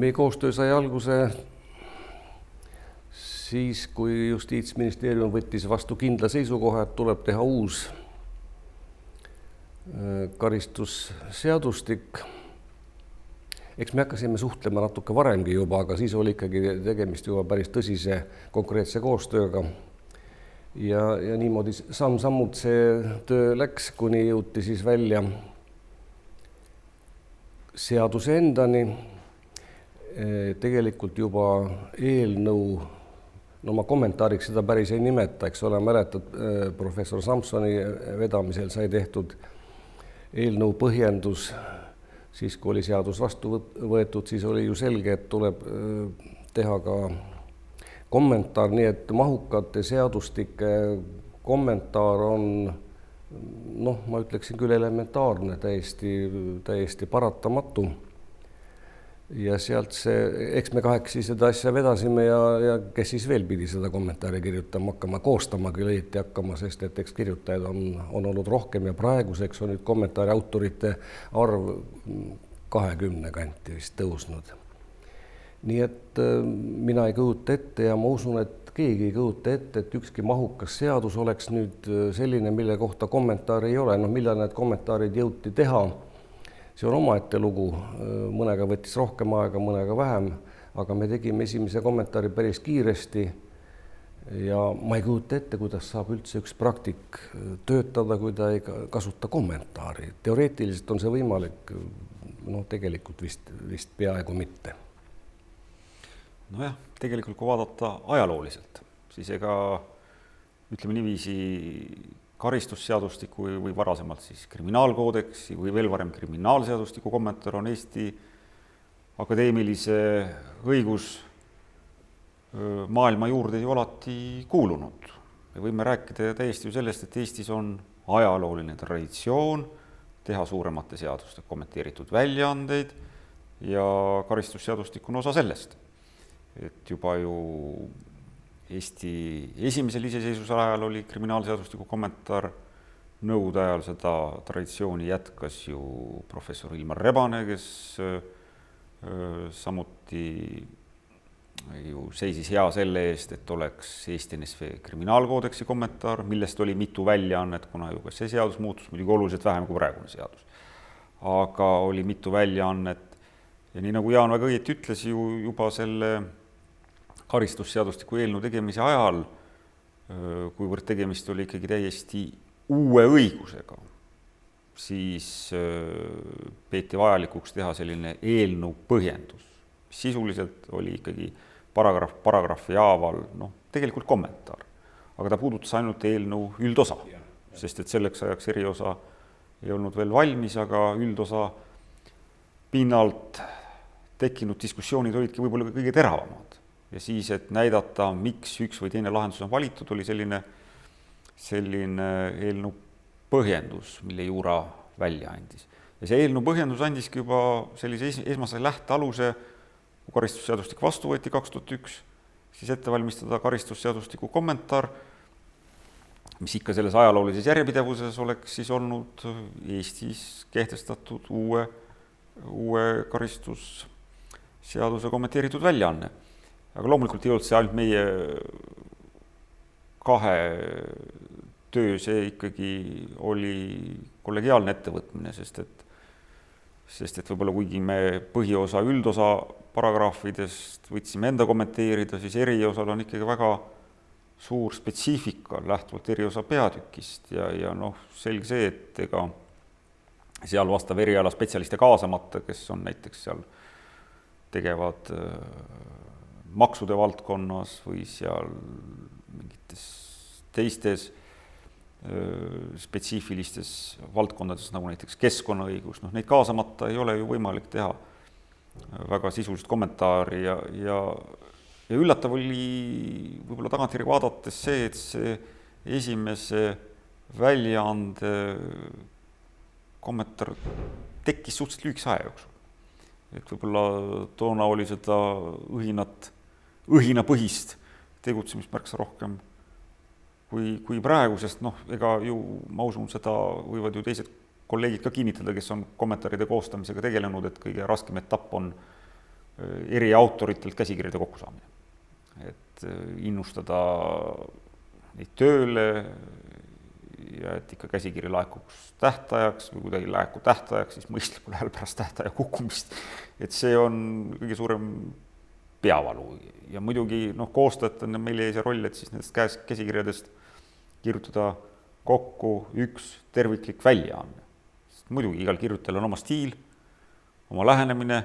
meie koostöö sai alguse siis, kui Justiitsministeerium võttis vastu kindla seisukoha, et tuleb teha uus karistusseadustik. Eks me hakkasime suhtlema natuke varemgi juba, aga siis oli ikkagi tegemist juba päris tõsise konkreetse koostööga. Ja niimoodi samm-sammult see töö läks, kuni jõuti siis välja seaduse endani. Tegelikult juba eelnõu, no ma kommentaariks seda päris ei nimeta, eks ole, mäletad, professor Samsoni vedamisel sai tehtud eelnõu põhjendus, siis kui oli seadus vastu võetud, siis oli ju selge, et tuleb teha ka kommentaar, nii et mahukate seadustike kommentaar on, noh, ma ütleksin küll elementaarne, täiesti paratamatu. Ja sealt eks me kahekesi seda asja vedasime ja kes siis veel pidi seda kommentaari kirjutama hakkama, koostama küll õieti hakkama, sest et eks kirjutajaid on olnud rohkem ja praeguseks on nüüd kommentaari autorite arv 20 kanti vist tõusnud. Nii et mina ei kujuta ette ja ma usun, et keegi ei kujuta ette, et ükski mahukas seadus oleks nüüd selline, mille kohta kommentaari ei ole. No millal need kommentaarid jõuti teha? See on omaette lugu, mõnega võttis rohkem aega, mõnega vähem, aga me tegime esimese kommentaari päris kiiresti ja ma ei kujuta ette, kuidas saab üldse üks praktik töötada, kui ta ei kasuta kommentaari. Teoreetiliselt on see võimalik, no tegelikult vist peaaegu mitte. Nojah, tegelikult kui vaadata ajalooliselt, siis ega ütleme niiviisi karistusseadustiku või varasemalt siis kriminaalkoodeksi või veel varem kriminaalseadustiku kommentaar on Eesti akadeemilise õigus maailma juurde ju alati kuulunud. Me võime rääkida täiesti ju sellest, et Eestis on ajalooline traditsioon teha suuremate seaduste kommenteeritud väljaandeid ja karistusseadustik on osa sellest. Et juba ju Eesti esimesel iseseisvuse ajal oli kriminaalseadustiku kommentaar, nõude ajal seda traditsiooni jätkas ju professor Ilmar Rebane, kes samuti ju seisis hea selle eest, et oleks Eesti NSV kriminaalkoodeksi kommentaar, millest oli mitu väljaannet, kuna ju see seadus muutus muidugi oluliselt vähem kui praegune seadus. Aga oli mitu väljaannet ja nii nagu Jaan väga õieti ütles ju juba selle karistusseadustiku eelnõu tegemise ajal, kuivõrd tegemist oli ikkagi täiesti uue õigusega, siis peeti vajalikuks teha selline eelnõu põhjendus. Sisuliselt oli ikkagi paragrahvi haaval, tegelikult kommentaar, aga ta puudutas ainult eelnõu üldosa, sest et selleks ajaks eriosa ei olnud veel valmis, aga üldosa pinnalt tekkinud diskussioonid olidki võib-olla kõige teravamad. Ja siis, et näidata, miks üks või teine lahendus on valitud, oli selline eelnõu põhjendus, mille juura välja andis. Ja see eelnõu põhjendus andiski juba sellise esmase lähtealuse, kui karistusseadustik vastu võeti 2001, siis ette valmistada karistusseadustiku kommentaar, mis ikka selles ajaloolises järjepidevuses oleks siis olnud Eestis kehtestatud uue karistusseaduse kommenteeritud väljaanne. Aga loomulikult ei olnud see ainult meie kahe töö, see ikkagi oli kollegiaalne ettevõtmine, sest et võib-olla kuigi me põhiosa üldosa paragrahvidest võtsime enda kommenteerida, siis eriosal on ikkagi väga suur spetsiifika lähtuvalt eriosa peatükist ja selge see, et ega seal vastav eriala spetsialiste kaasamata, kes on näiteks seal tegevad maksude valdkonnas või seal mingites teistes spetsiifilistes valdkondades, nagu näiteks keskkonnaõigus, neid kaasamata ei ole ju võimalik teha väga sisulist kommentaari ja üllatav oli võib-olla tagantjärgi vaadates see, et see esimese väljaande kommentaar tekkis suhteliselt lühikese aja jooksul. Et võib-olla toona oli seda õhinapõhist tegutsemist märksa rohkem kui praegu, sest ega ju ma usun, seda võivad ju teised kolleegid ka kinnitada, kes on kommentaaride koostamisega tegelenud, et kõige raskem etapp on eri autoritelt käsikirjade kokkusaamine. Et innustada neid tööle ja et ikka käsikiri laekuks tähtajaks või kuidagi laeku tähtajaks, siis mõistlikul ajal pärast tähtaja kukkumist. Et see on kõige suurem peavalu ja muidugi koostajatena meil jäi see roll, et siis nendest käsikirjadest kirjutada kokku üks terviklik väljaanne. Muidugi igal kirjutajal on oma stiil, oma lähenemine,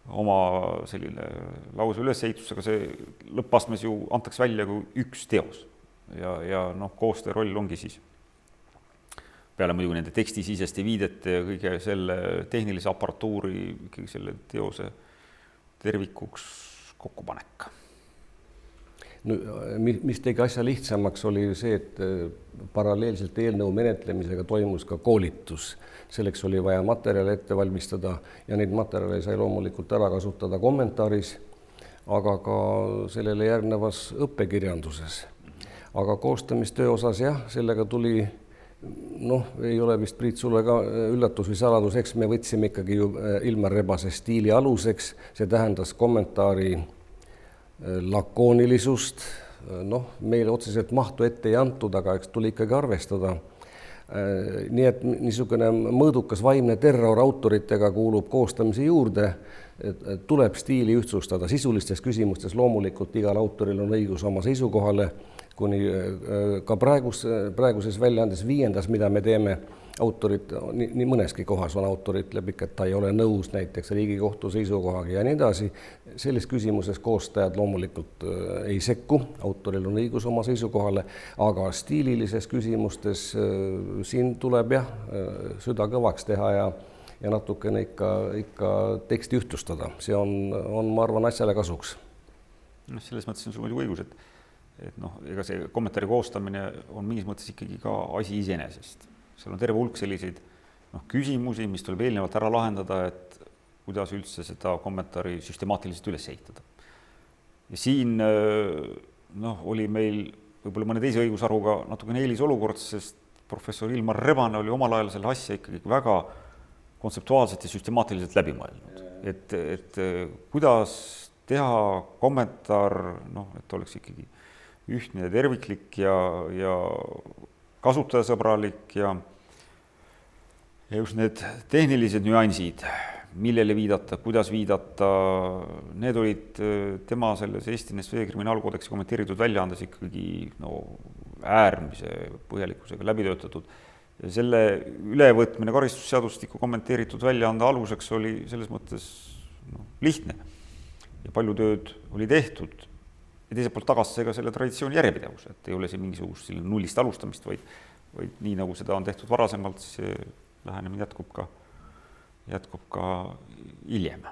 oma selline lause ülesehitus, aga see lõppastmes ju antaks välja kui üks teos. Ja koostaja roll ongi siis peale muidugi nende tekstisiseste viidete ja kõige selle tehnilise aparatuuri ikkagi selle teose tervikuks kokkupanek. No, mis tegi asja lihtsamaks oli see, et paralleelselt eelnõu menetlemisega toimus ka koolitus. Selleks oli vaja materjale ette valmistada ja neid materjale sai loomulikult ära kasutada kommentaaris, aga ka sellele järgnevas õppekirjanduses. Aga koostamistöö osas sellega tuli, ei ole vist Priit sulle ka üllatus või saladus, eks me võtsime ikkagi ju Ilmar Rebase stiili aluseks, see tähendas kommentaari lakoonilisust, meile otseselt mahtu ette ei antud, aga eks tuli ikkagi arvestada. Nii et niisugune mõõdukas vaimne terror autoritega kuulub koostamise juurde, tuleb stiili ühtsustada. Sisulistes küsimustes loomulikult igal autoril on õigus oma seisukohale, kuni ka praeguses väljaandes 5., mida me teeme, autorid, nii mõneski kohas on autor ütleb ikka, et ta ei ole nõus näiteks Riigikohtu seisukohaga ja nii edasi. Selles küsimuses koostajad loomulikult ei sekku, autoril on õigus oma seisukohale, aga stiililises küsimustes siin tuleb süda kõvaks teha ja natukene ikka teksti ühtlustada. See on ma arvan, asjale kasuks. Selles mõttes on sul muidu õigus, et ega see kommentaari koostamine on mingis mõttes ikkagi ka asi iseenesest. Seal on terve hulk selliseid küsimusi, mis tuleb eelnevalt ära lahendada, et kuidas üldse seda kommentaari süstemaatiliselt üles ehitada. Ja siin oli meil võib-olla mõne teise õigusharuga natukene eelisolukord, sest professor Ilmar Rebane oli omal ajal selle asja ikkagi väga kontseptuaalselt ja süstemaatiliselt läbi mõelnud. Et kuidas teha kommentaar, et oleks ikkagi ühtne ja terviklik ja kasutajasõbralik ja just need tehnilised nüansid, millele viidata, kuidas viidata, need olid tema selles Eesti NSV kriminaalkoodeksi kommenteeritud väljaandes ikkagi äärmise põhjalikkusega läbi töötatud. Ja selle ülevõtmine karistusseadustiku kommenteeritud väljaande aluseks oli selles mõttes lihtne ja palju tööd oli tehtud. Ja teiselt poolt tagas see ka selle traditsiooni järjepidevus, et ei ole see mingisugust nullist alustamist, vaid nii nagu seda on tehtud varasemalt, siis see lähenemine jätkub ka hiljem.